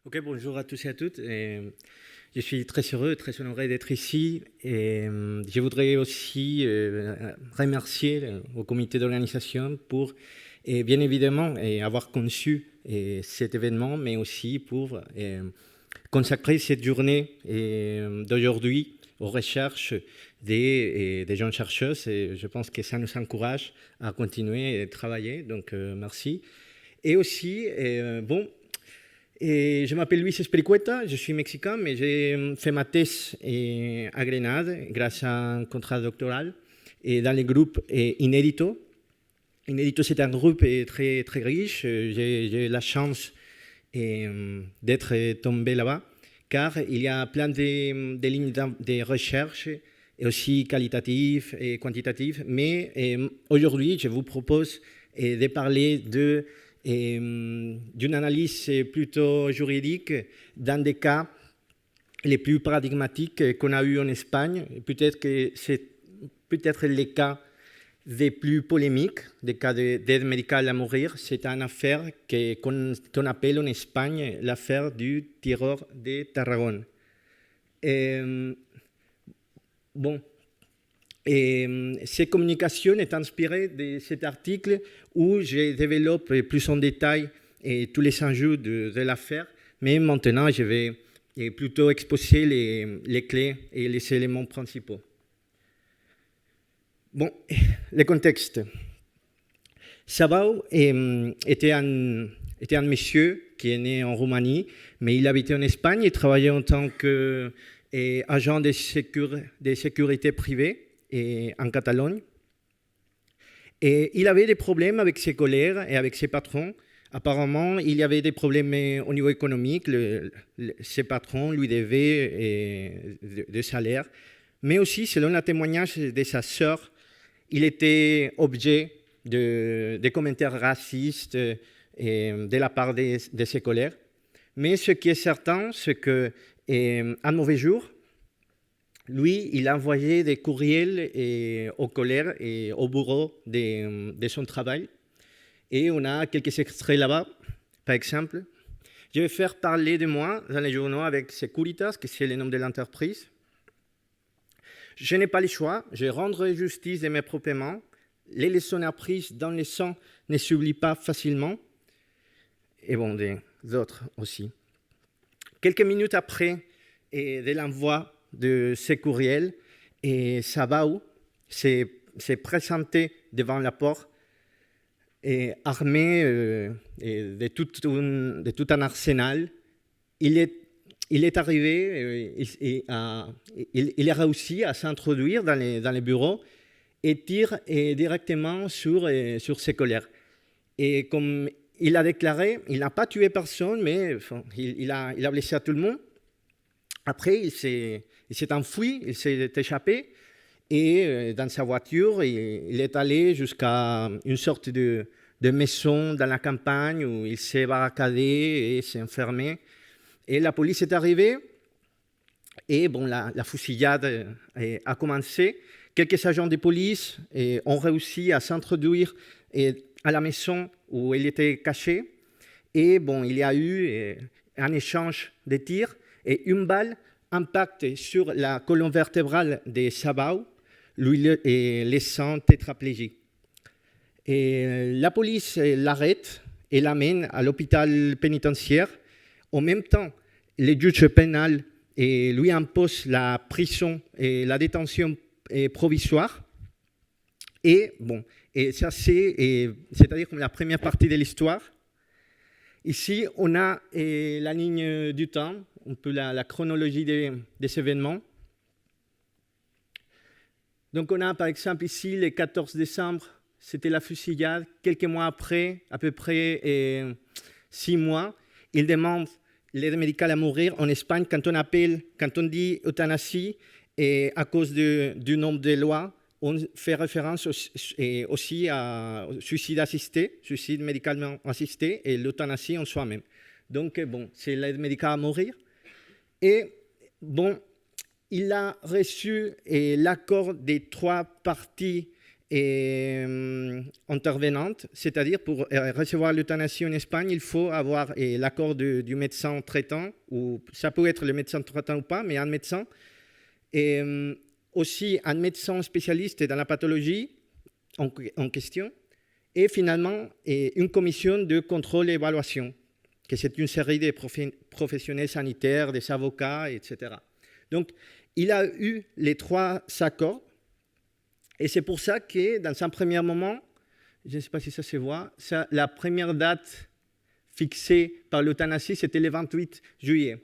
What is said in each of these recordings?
Ok, bonjour à tous et à toutes. Je suis très heureux, très honoré d'être ici. Je voudrais aussi remercier au comité d'organisation pour, bien évidemment, avoir conçu cet événement, mais aussi pour consacrer cette journée d'aujourd'hui aux recherches des jeunes chercheuses. Et je pense que ça nous encourage à continuer et travailler. Donc, merci. Et aussi, je m'appelle Luis Espericueta, je suis mexicain, mais j'ai fait ma thèse à Grenade grâce à un contrat doctoral et dans le groupe Inédito. Inédito, c'est un groupe très, très riche. J'ai la chance d'être tombé là-bas, car il y a plein de lignes de recherche, et aussi qualitatives et quantitatives. Mais aujourd'hui, je vous propose de parler d'une analyse plutôt juridique dans des cas les plus paradigmatiques qu'on a eu en Espagne. Peut-être que c'est peut-être les cas les plus polémiques, des cas d'aide médicale à mourir. C'est une affaire qu'on appelle en Espagne l'affaire du tireur de Tarragone. Cette communication est inspirée de cet article où je développe plus en détail tous les enjeux de l'affaire, mais maintenant je vais plutôt exposer les clés et les éléments principaux. Bon, le contexte. Sabau était un monsieur qui est né en Roumanie, mais il habitait en Espagne et travaillait en tant qu'agent de sécurité privée en Catalogne. Et il avait des problèmes avec ses collègues et avec ses patrons. Apparemment, il y avait des problèmes au niveau économique. Ses patrons lui devaient de salaire. Mais aussi, selon le témoignage de sa sœur, il était objet de commentaires racistes de la part de ses collègues. Mais ce qui est certain, c'est qu'un mauvais jour, lui, il a envoyé des courriels aux collègues et au bureau de son travail. Et on a quelques extraits là-bas. Par exemple, je vais faire parler de moi dans les journaux avec Securitas, que c'est le nom de l'entreprise. Je n'ai pas le choix, je rendrai justice de mes propres mains. Les leçons apprises dans le sang ne s'oublient pas facilement. Et bon, des autres aussi. Quelques minutes après de l'envoi de ces courriels, et Sabau s'est présenté devant la porte armé de tout un arsenal. Il est arrivé, il a réussi à s'introduire dans les bureaux et tire directement sur ses collègues. Et comme il a déclaré, il n'a pas tué personne, mais il a blessé à tout le monde. Après, il s'est enfui, il s'est échappé, et dans sa voiture, il est allé jusqu'à une sorte de maison dans la campagne où il s'est barricadé et s'est enfermé. Et la police est arrivée, et bon, la fusillade a commencé. Quelques agents de police ont réussi à s'introduire à la maison où il était caché. Et bon, il y a eu un échange de tirs, et une balle impacte sur la colonne vertébrale de Sabau, lui laissant tétraplégique. Et la police l'arrête et l'amène à l'hôpital pénitentiaire. En même temps, le juge pénal lui impose la prison et la détention provisoire. Et ça, c'est-à-dire comme la première partie de l'histoire. Ici, on a la ligne du temps, un peu la chronologie des événements. Donc, on a par exemple ici le 14 décembre, c'était la fusillade. Quelques mois après, à peu près 6 mois, il demande l'aide médicale à mourir. En Espagne, quand on dit euthanasie, et à cause du nombre de lois, on fait référence aussi à suicide assisté, suicide médicalement assisté, et l'euthanasie en soi-même. Donc, c'est l'aide médicale à mourir. Et il a reçu l'accord des 3 parties intervenante, c'est-à-dire pour recevoir l'euthanasie en Espagne, il faut avoir l'accord du médecin traitant, ou ça peut être le médecin traitant ou pas, mais un médecin, et aussi un médecin spécialiste dans la pathologie en question, et finalement une commission de contrôle et évaluation, que c'est une série de professionnels sanitaires, des avocats, etc. Donc, il a eu les 3 accords, et c'est pour ça que dans un premier moment, je ne sais pas si ça se voit, la première date fixée par l'euthanasie, c'était le 28 juillet.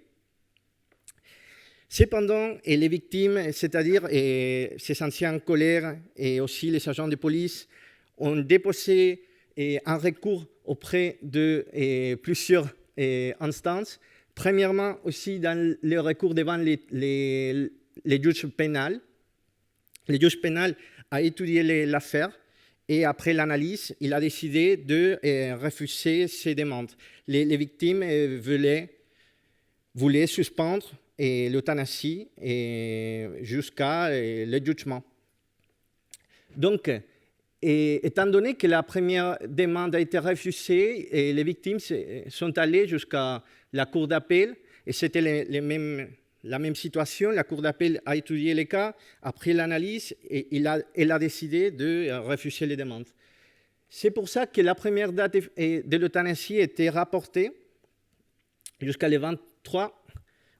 Cependant, les victimes, c'est-à-dire ces anciens collègues et aussi les agents de police, ont déposé un recours auprès de plusieurs instances. Premièrement, aussi dans le recours devant les juges pénals. Le juge pénal a étudié l'affaire et après l'analyse, il a décidé de refuser ces demandes. Les victimes voulaient suspendre l'euthanasie jusqu'à le jugement. Donc, étant donné que la première demande a été refusée, les victimes sont allées jusqu'à la cour d'appel et c'était la même situation. La cour d'appel a étudié les cas, après l'analyse, et elle a décidé de refuser les demandes. C'est pour ça que la première date de l'euthanasie était rapportée jusqu'à le 23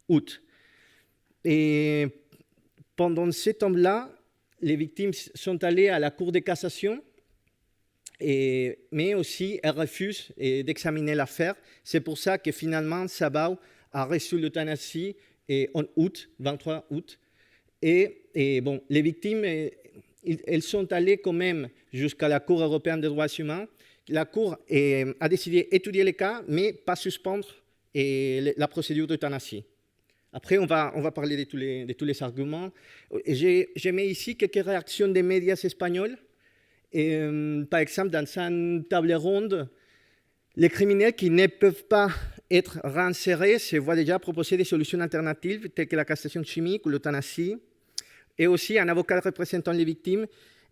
août. Et pendant ce temps-là, les victimes sont allées à la Cour de cassation, mais aussi elles refusent d'examiner l'affaire. C'est pour ça que finalement, Sabao a reçu l'euthanasie en août, 23 août. Et bon, les victimes, elles sont allées quand même jusqu'à la Cour européenne des droits humains. La Cour a décidé d'étudier les cas, mais pas suspendre la procédure d'euthanasie. Après, on va parler de tous les arguments. J'ai mis ici quelques réactions des médias espagnols. Par exemple, dans une table ronde, les criminels qui ne peuvent pas être réinsérés se voient déjà proposer des solutions alternatives, telles que la castration chimique ou l'euthanasie. Et aussi, un avocat représentant les victimes,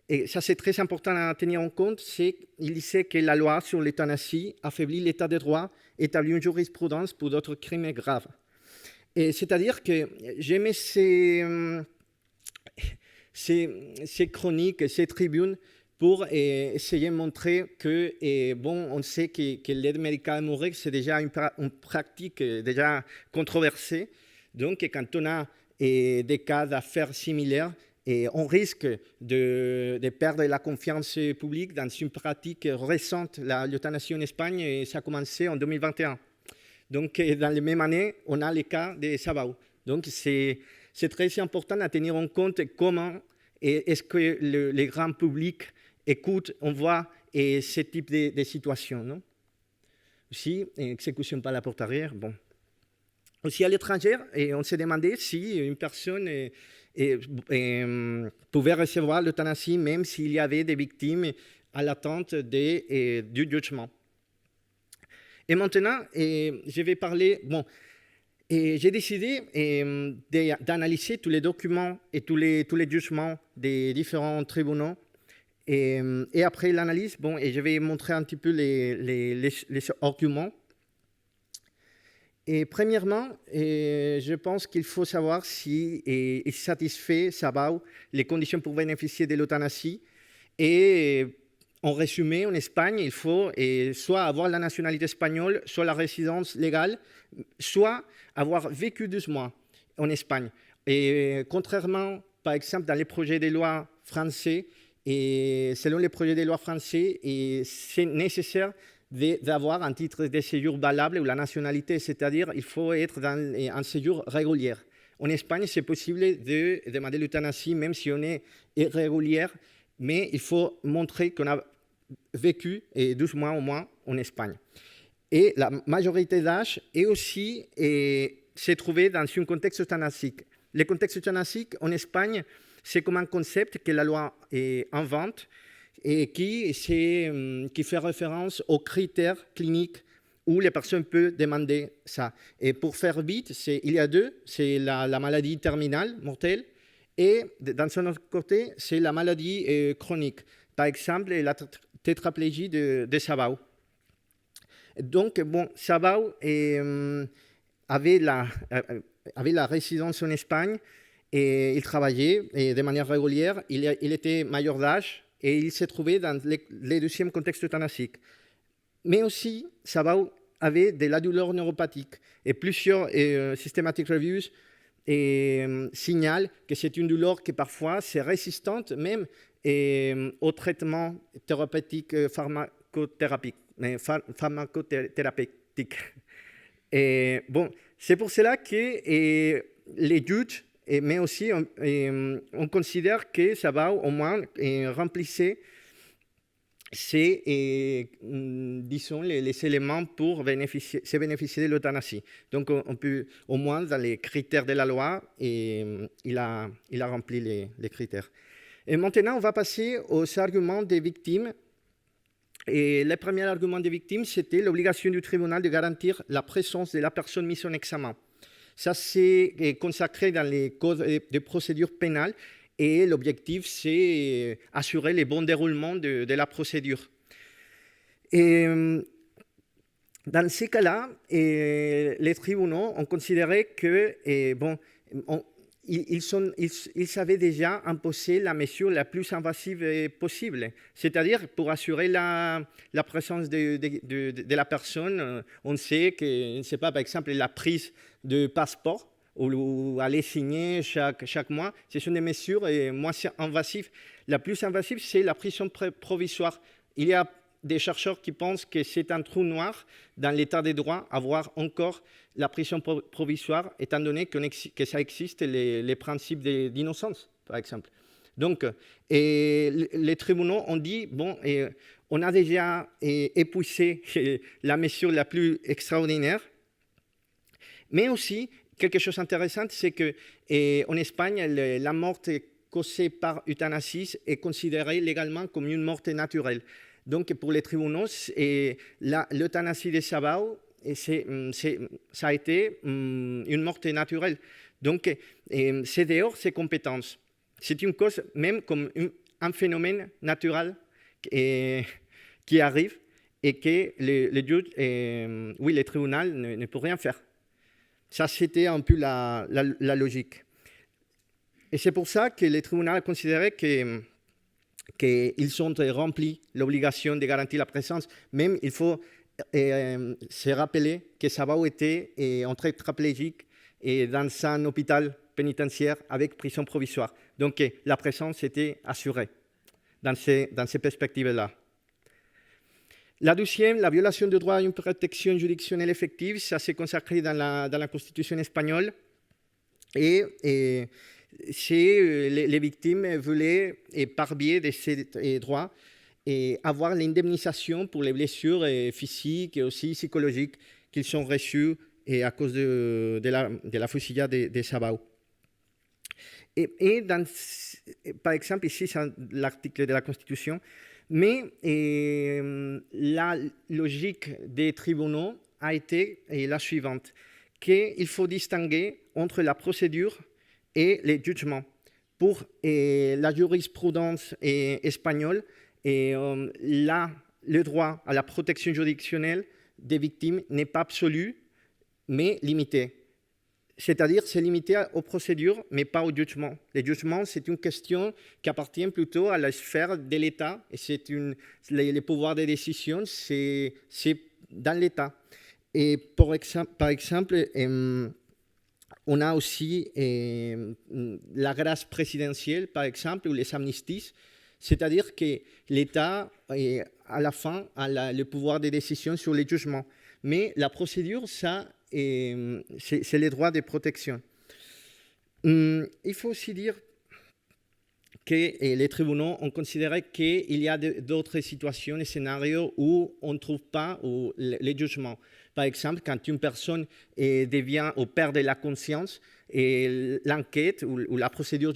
et ça c'est très important à tenir en compte, il disait que la loi sur l'euthanasie affaiblit l'état de droit, établit une jurisprudence pour d'autres crimes graves. C'est-à-dire que j'aimais ces chroniques, ces tribunes pour essayer de montrer que, on sait que l'aide médicale à mourir, c'est déjà une pratique déjà controversée. Donc, quand on a des cas d'affaires similaires, on risque de perdre la confiance publique dans une pratique récente, l'euthanasie en Espagne, et ça a commencé en 2021. Donc, dans les mêmes années, on a les cas de Sabao. Donc, c'est très important à tenir en compte comment est-ce que le grand public écoute, on voit ce type de situation. Non? Aussi, exécution par la porte arrière. Bon. Aussi, à l'étranger, on s'est demandé si une personne pouvait recevoir l'euthanasie, même s'il y avait des victimes à l'attente du jugement. Et maintenant, je vais parler. Bon, j'ai décidé d'analyser tous les documents et tous les jugements des différents tribunaux. Et après l'analyse, je vais montrer un petit peu les arguments. Et premièrement, je pense qu'il faut savoir si il satisfait Sabao les conditions pour bénéficier de l'euthanasie. Et en résumé, en Espagne, il faut soit avoir la nationalité espagnole, soit la résidence légale, soit avoir vécu 12 mois en Espagne. Et contrairement, par exemple, dans les projets de loi français, et selon les projets de loi français, c'est nécessaire d'avoir un titre de séjour valable ou la nationalité, c'est-à-dire il faut être dans un séjour régulier. En Espagne, c'est possible de demander l'euthanasie même si on est irrégulier, mais il faut montrer qu'on a vécu 12 mois au moins en Espagne. Et la majorité d'âge est aussi s'est trouvée dans un contexte euthanasique. Le contexte euthanasique en Espagne, c'est comme un concept que la loi invente et qui fait référence aux critères cliniques où les personnes peuvent demander ça. Et pour faire vite, il y a deux, c'est la maladie terminale, mortelle, et d'un autre côté, c'est la maladie chronique. par exemple, la tétraplégie de Sabao. Donc, bon, Sabao avait la résidence en Espagne et il travaillait de manière régulière. Il était majeur d'âge et il s'est trouvé dans le deuxième contexte euthanasique. Mais aussi, Sabao avait de la douleur neuropathique et plusieurs systematic reviews signalent que c'est une douleur qui parfois c'est résistante même au traitement thérapeutique pharmacothérapeutique. Et bon, c'est pour cela que les juges, mais aussi on considère que Sabao au moins remplissait disons, les éléments pour se bénéficier de l'euthanasie. Donc, on peut, au moins, dans les critères de la loi, il a rempli les critères. Et maintenant, on va passer aux arguments des victimes. Et le premier argument des victimes, c'était l'obligation du tribunal de garantir la présence de la personne mise en examen. Ça, c'est consacré dans les codes de procédure pénale. Et l'objectif, c'est assurer le bon déroulement de la procédure. Et dans ces cas-là, les tribunaux ont considéré que, ils savaient déjà imposer la mesure la plus invasive possible. C'est-à-dire, pour assurer la présence de la personne, on sait que, je ne sais pas, par exemple, la prise de passeport, ou aller signer chaque mois, ce sont des mesures moins invasives. La plus invasive, c'est la prison provisoire. Il y a des chercheurs qui pensent que c'est un trou noir dans l'état des droits, avoir encore la prison provisoire, étant donné que ça existe les principes d'innocence, par exemple. Donc, les tribunaux ont dit, bon, on a déjà épuisé la mesure la plus extraordinaire, mais aussi, quelque chose d'intéressant, c'est qu'en Espagne, la mort causée par euthanasie est considérée légalement comme une mort naturelle. Donc, pour les tribunaux, l'euthanasie de Sabao, ça a été une mort naturelle. Donc, c'est dehors ses compétences. C'est une cause, même comme un phénomène naturel qui arrive et que le tribunal ne peut rien faire. Ça, c'était un peu la logique. Et c'est pour ça que le tribunal a considéré qu'ils ont rempli l'obligation de garantir la présence. Même, il faut se rappeler que Sabao était en tétraplégique et dans un hôpital pénitentiaire avec prison provisoire. Donc, la présence était assurée dans ces perspectives-là. La deuxième, la violation du droit à une protection juridictionnelle effective, ça s'est consacré dans la Constitution espagnole. Et les victimes voulaient, par biais de ces droits, avoir l'indemnisation pour les blessures physiques et aussi psychologiques qu'ils ont reçues à cause de la fusillade de Sabao. Par exemple, ici, c'est l'article de la Constitution. Mais la logique des tribunaux a été la suivante, qu'il faut distinguer entre la procédure et les jugements. Pour la jurisprudence espagnole, le droit à la protection juridictionnelle des victimes n'est pas absolu, mais limité. C'est-à-dire, c'est limité aux procédures, mais pas au jugement. Le jugement, c'est une question qui appartient plutôt à la sphère de l'État. Et les pouvoirs de décision, c'est dans l'État. Et par exemple, on a aussi la grâce présidentielle, par exemple, ou les amnisties. C'est-à-dire que l'État, à la fin, a le pouvoir de décision sur les jugements. Mais la procédure, ça, c'est les droits de protection. Il faut aussi dire que les tribunaux ont considéré qu'il y a d'autres situations et scénarios où on ne trouve pas les jugements. Par exemple, quand une personne devient ou perd de la conscience, l'enquête ou la procédure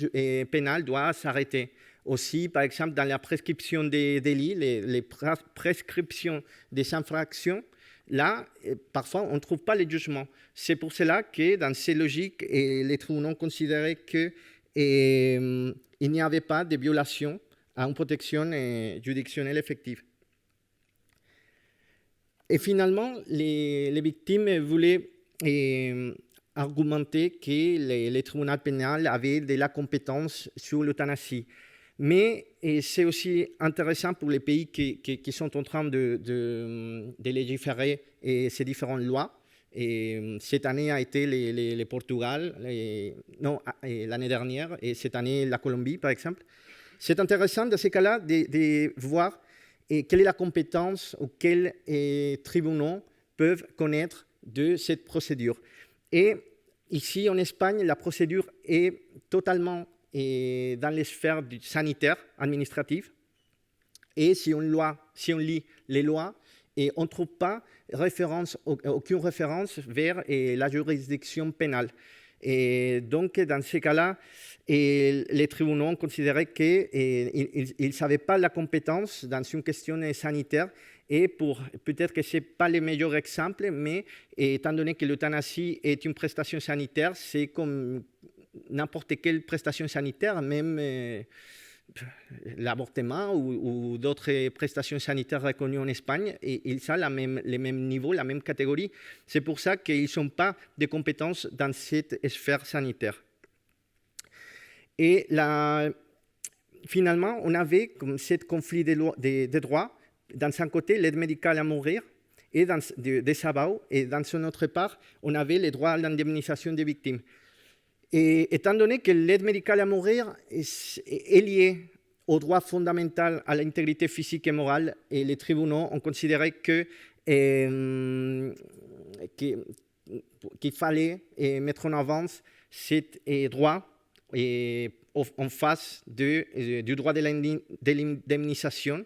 pénale doit s'arrêter. Aussi, par exemple, dans la prescription des délits, les prescriptions des infractions, là, parfois, on ne trouve pas les jugements. C'est pour cela que, dans ces logiques, les tribunaux considéraient qu'il n'y avait pas de violation à une protection juridictionnelle effective. Et finalement, les victimes voulaient argumenter que les tribunaux pénals avaient de la compétence sur l'euthanasie. Mais c'est aussi intéressant pour les pays qui sont en train de légiférer ces différentes lois. Et cette année a été le Portugal, l'année dernière, et cette année la Colombie, par exemple. C'est intéressant dans ces cas-là de voir quelle est la compétence ou quels tribunaux peuvent connaître de cette procédure. Et ici, en Espagne, la procédure est totalement dans les sphères sanitaires, administratives. Et si on lit les lois, on ne trouve pas aucune référence vers la juridiction pénale. Et donc, dans ces cas-là, les tribunaux ont considéré qu'ils ne savaient pas la compétence dans une question sanitaire. Et peut-être que ce n'est pas le meilleur exemple, mais étant donné que l'euthanasie est une prestation sanitaire, c'est comme n'importe quelle prestation sanitaire, même l'avortement ou d'autres prestations sanitaires reconnues en Espagne, et ils ont les mêmes niveaux, la même catégorie. C'est pour ça qu'ils ne sont pas de compétences dans cette sphère sanitaire. Et finalement, on avait comme ce conflit de droits. Dans un côté, l'aide médicale à mourir et de Sabao, et dans son autre part, on avait les droits à l'indemnisation des victimes. Et étant donné que l'aide médicale à mourir est liée au droit fondamental à l'intégrité physique et morale, et les tribunaux ont considéré qu'il fallait mettre en avant cet droit en face du droit de l'indemnisation,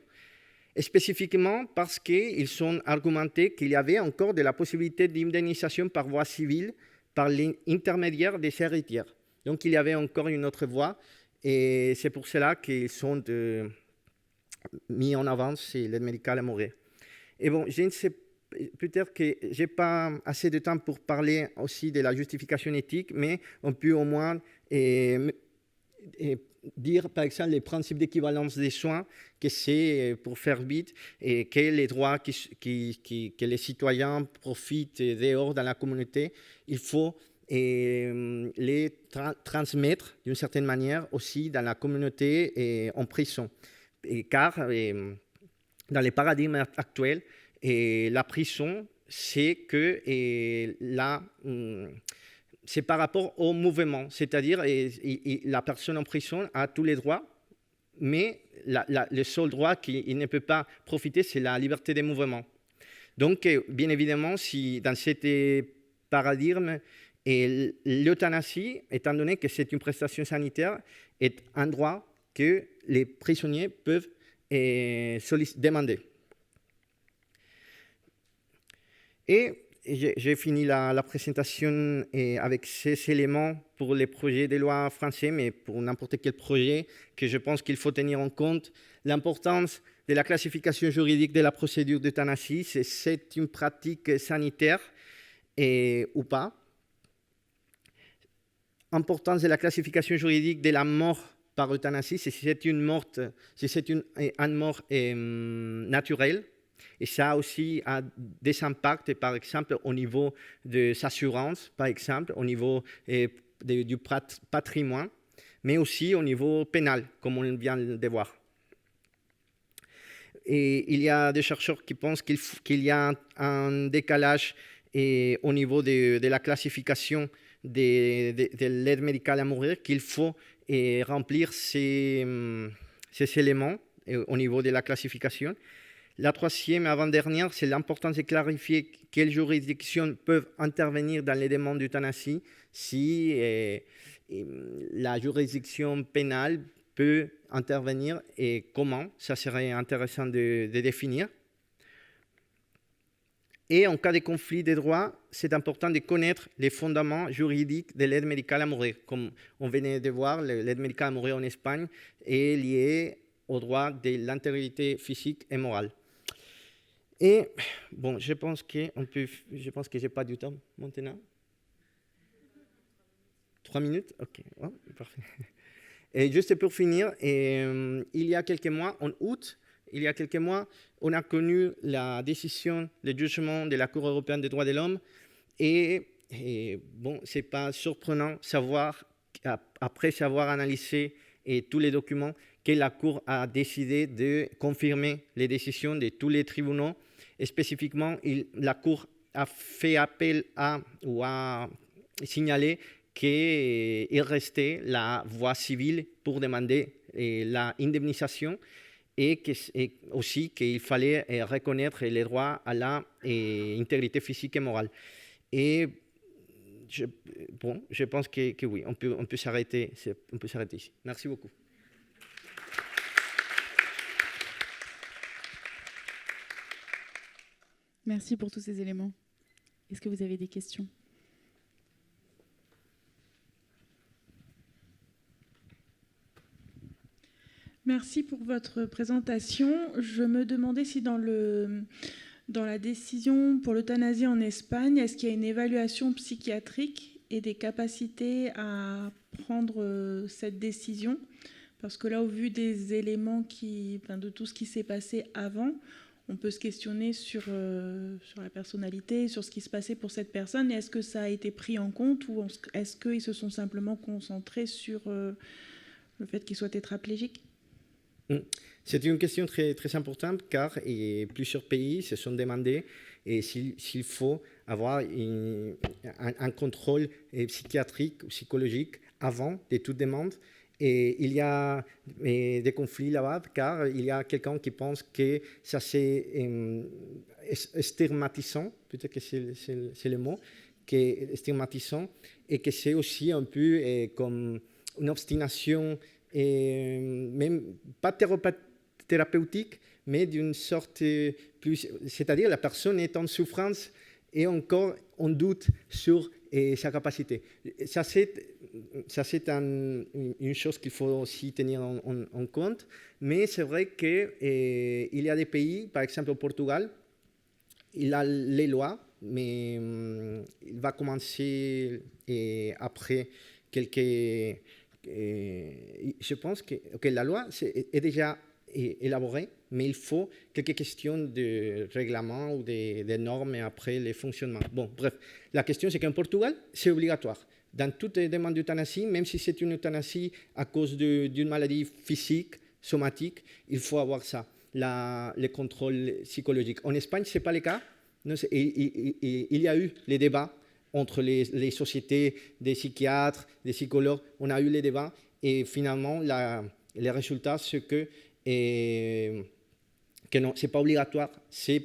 spécifiquement parce qu'ils ont argumenté qu'il y avait encore de la possibilité d'indemnisation par voie civile par l'intermédiaire des héritières. Donc il y avait encore une autre voie, et c'est pour cela qu'ils sont mis en avant l'aide médicale à mourir. Et bon, je ne sais, peut-être que je n'ai pas assez de temps pour parler aussi de la justification éthique, mais on peut au moins dire, par exemple, les principes d'équivalence des soins, que c'est, pour faire vite, et que les droits que les citoyens profitent dehors dans la communauté, il faut les transmettre d'une certaine manière aussi dans la communauté et en prison. Car dans les paradigmes actuels, la prison, c'est que c'est par rapport au mouvement, c'est-à-dire la personne en prison a tous les droits, mais le seul droit qu'il ne peut pas profiter, c'est la liberté de mouvement. Donc, bien évidemment, si dans cet paradigme, l'euthanasie, étant donné que c'est une prestation sanitaire, est un droit que les prisonniers peuvent demander. Et j'ai fini la présentation avec ces éléments pour les projets de loi français, mais pour n'importe quel projet que je pense qu'il faut tenir en compte. L'importance de la classification juridique de la procédure d'euthanasie, c'est une pratique sanitaire ou pas. Importance de la classification juridique de la mort par euthanasie, si c'est une mort naturelle. Et ça aussi a des impacts, par exemple, au niveau des assurances, par exemple, au niveau du patrimoine, mais aussi au niveau pénal, comme on vient de voir. Et il y a des chercheurs qui pensent qu'il y a un décalage au niveau de la classification de l'aide médicale à mourir, qu'il faut remplir ces éléments au niveau de la classification. La troisième, avant-dernière, c'est l'importance de clarifier quelles juridictions peuvent intervenir dans les demandes d'euthanasie, si la juridiction pénale peut intervenir et comment, ça serait intéressant de définir. Et en cas de conflit des droits, c'est important de connaître les fondements juridiques de l'aide médicale à mourir. Comme on venait de voir, l'aide médicale à mourir en Espagne est liée au droit de l'intégrité physique et morale. Et bon, je pense que j'ai pas du temps maintenant. 3 minutes? Ok, oh, parfait. Et juste pour finir, il y a quelques mois, en août, on a connu la décision, le jugement de la Cour européenne des droits de l'homme. Et bon, ce n'est pas surprenant savoir, après avoir analysé tous les documents, que la Cour a décidé de confirmer les décisions de tous les tribunaux. Et spécifiquement, la Cour a fait appel ou a signalé qu'il restait la voie civile pour demander l'indemnisation et aussi qu'il fallait reconnaître les droits à l'intégrité physique et morale. Et je pense que oui, on peut s'arrêter ici. Merci beaucoup. Merci pour tous ces éléments. Est-ce que vous avez des questions ? Merci pour votre présentation. Je me demandais si dans la décision pour l'euthanasie en Espagne, est-ce qu'il y a une évaluation psychiatrique et des capacités à prendre cette décision ? Parce que là, au vu des éléments de tout ce qui s'est passé avant, on peut se questionner sur la personnalité, sur ce qui se passait pour cette personne. Et est-ce que ça a été pris en compte ou est-ce qu'ils se sont simplement concentrés sur le fait qu'il soit tétraplégique ? C'est une question très, très importante car plusieurs pays se sont demandé s'il faut avoir un contrôle psychiatrique ou psychologique avant de toute demande. Et il y a des conflits là-bas car il y a quelqu'un qui pense que ça c'est stigmatisant, peut-être que c'est le mot, stigmatisant, et que c'est aussi un peu comme une obstination, et même pas thérapeutique, mais d'une sorte plus, c'est-à-dire la personne est en souffrance et encore en doute sur sa capacité. Ça c'est une chose qu'il faut aussi tenir en compte, mais c'est vrai qu'il y a des pays, par exemple au Portugal, il a les lois, mais il va commencer après quelques... je pense que la loi est déjà élaborée, mais il faut quelques questions de règlement ou de normes après le fonctionnement. Bon, bref, la question c'est qu'en Portugal, c'est obligatoire. Dans toutes les demandes d'euthanasie, même si c'est une euthanasie à cause d'une maladie physique, somatique, il faut avoir ça, le contrôle psychologique. En Espagne, ce n'est pas le cas. Non, il y a eu les débats entre les sociétés des psychiatres, des psychologues. On a eu les débats et finalement, les résultats, c'est que non, ce n'est pas obligatoire. Si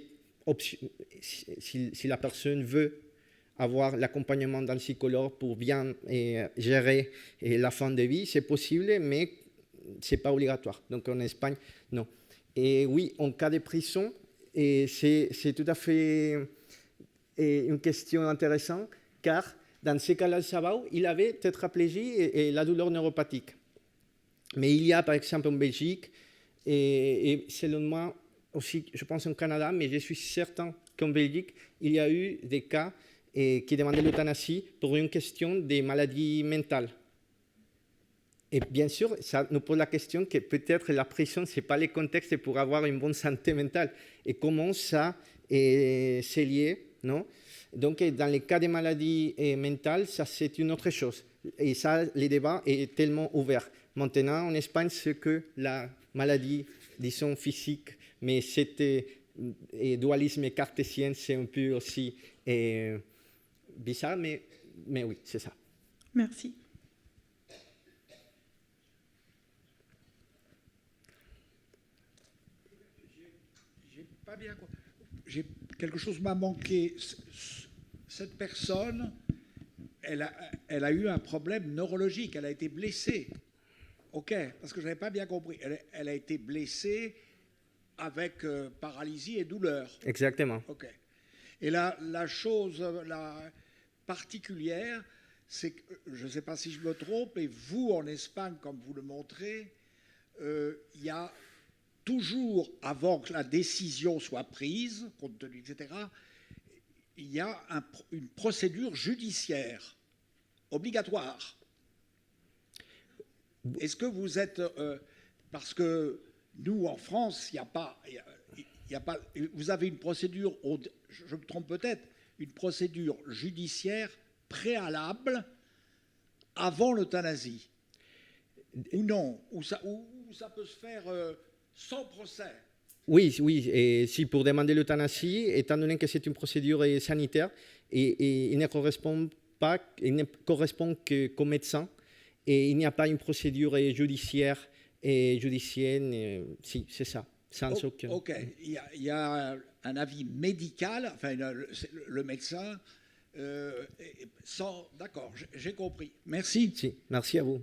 la personne veut avoir l'accompagnement d'un psychologue pour bien gérer la fin de vie, c'est possible, mais ce n'est pas obligatoire. Donc en Espagne, non. Et oui, en cas de prison, c'est tout à fait une question intéressante, car dans ce cas-là, Sabao, il avait tétraplégie et la douleur neuropathique. Mais il y a, par exemple, en Belgique, et selon moi aussi, je pense au Canada, mais je suis certain qu'en Belgique, il y a eu des cas qui demandaient l'euthanasie pour une question des maladies mentales. Et bien sûr, ça nous pose la question que peut-être la prison, ce n'est pas le contexte pour avoir une bonne santé mentale. Et comment ça c'est lié, non ? Donc, dans les cas de maladies mentales, ça c'est une autre chose. Et ça, le débat est tellement ouvert. Maintenant, en Espagne, c'est que la maladie, disons, physique, mais c'était dualisme cartésien, c'est un peu aussi bizarre, mais oui, c'est ça. Merci. J'ai pas bien compris. Quelque chose m'a manqué. Cette personne, elle a eu un problème neurologique, elle a été blessée. Ok, parce que je n'avais pas bien compris. Elle a été blessée avec paralysie et douleur. Exactement. Ok. Et la chose particulière, c'est que, je ne sais pas si je me trompe, et vous, en Espagne, comme vous le montrez, il y a toujours, avant que la décision soit prise, compte tenu, etc., il y a une procédure judiciaire obligatoire. Est-ce que vous êtes... parce que nous, en France, il n'y a pas... vous avez une procédure, je me trompe peut-être, une procédure judiciaire préalable avant l'euthanasie. Ou non, ou ça peut se faire sans procès. Oui, oui. Et si pour demander l'euthanasie, étant donné que c'est une procédure sanitaire, et il ne correspond qu'au médecin, et il n'y a pas une procédure judiciaire et judiciaire. Si, c'est ça. Sans aucun. Ok. Il y a un avis médical, enfin le médecin. D'accord, j'ai compris. Merci. Si, merci à vous.